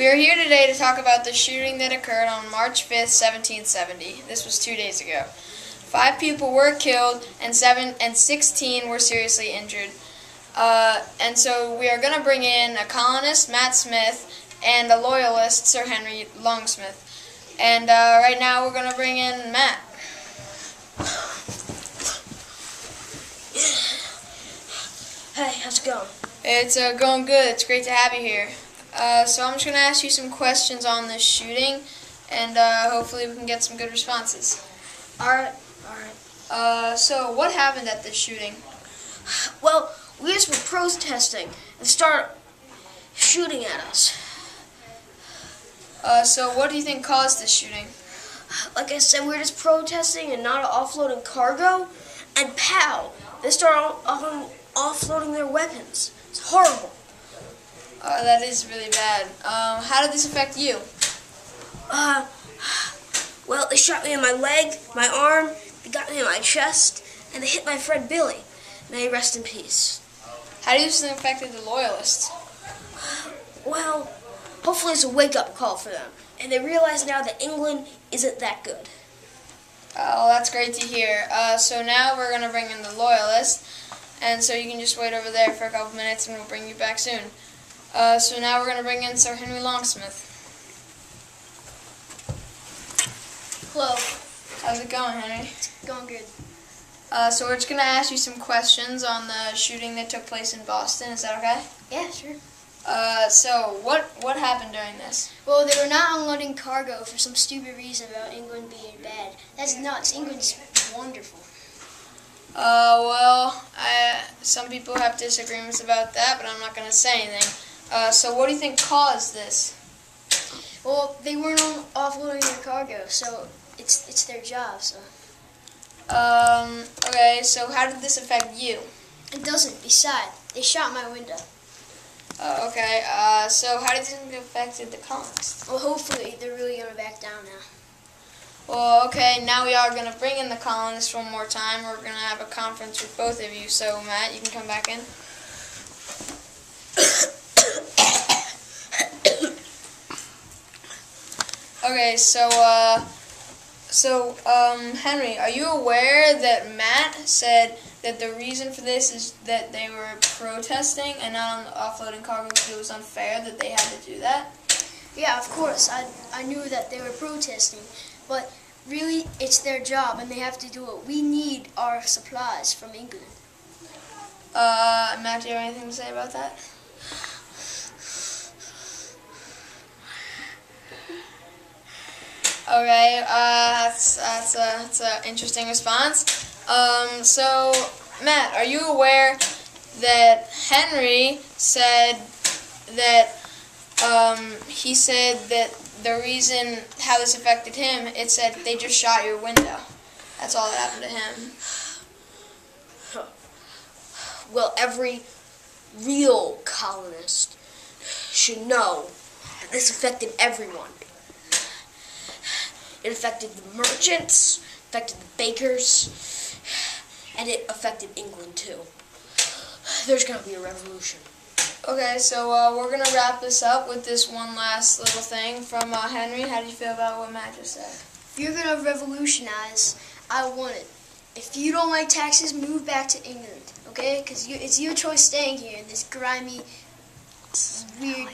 We are here today to talk about the shooting that occurred on March 5th, 1770. This was 2 days ago. 5 people were killed and 16 were seriously injured. And so we are going to bring in a colonist, Matt Smith, and a loyalist, Sir Henry Longsmith. And right now we're going to bring in Matt. Hey, how's it going? It's going good. It's great to have you here. So I'm just going to ask you some questions on this shooting, and hopefully we can get some good responses. Alright. So what happened at this shooting? Well, we just were protesting and started shooting at us. So what do you think caused this shooting? Like I said, we were just protesting and not offloading cargo, and pow! They started offloading their weapons. It's horrible. That is really bad. How did this affect you? Well, they shot me in my leg, my arm, they got me in my chest, and they hit my friend Billy. May he rest in peace. How do you think it affected the loyalists? Well, hopefully it's a wake-up call for them, and they realize now that England isn't that good. Well, that's great to hear. So now we're going to bring in the loyalists, and so you can just wait over there for a couple minutes and we'll bring you back soon. So now we're going to bring in Sir Henry Longsmith. Hello. How's it going, Henry? It's going good. So we're just going to ask you some questions on the shooting that took place in Boston. Is that okay? Yeah, sure. So what happened during this? Well, they were not unloading cargo for some stupid reason about England being bad. That's nuts. England's wonderful. Well, some people have disagreements about that, but I'm not going to say anything. So what do you think caused this? Well, they weren't offloading their cargo, so it's their job. So. Okay, so how did this affect you? It doesn't. Besides, they shot my window. Okay, so how did you think it affected the colonists? Well, hopefully they're really going to back down now. Well, okay, now we are going to bring in the colonists one more time. We're going to have a conference with both of you. So, Matt, you can come back in. Okay, Henry, are you aware that Matt said that the reason for this is that they were protesting and not offloading cargo because it was unfair that they had to do that? Yeah, of course. I knew that they were protesting, but really it's their job and they have to do it. We need our supplies from England. Matt, do you have anything to say about that? Okay, that's an interesting response. So, Matt, are you aware that Henry said that he said that the reason how this affected him, it said they just shot your window. That's all that happened to him. Well, every real colonist should know that this affected everyone. It affected the merchants, affected the bakers, and it affected England too. There's going to be a revolution. Okay, so we're going to wrap this up with this one last little thing from Henry. How do you feel about what Matt just said? If you're going to revolutionize, I want it. If you don't like taxes, move back to England, okay? Because it's your choice staying here in this grimy, weird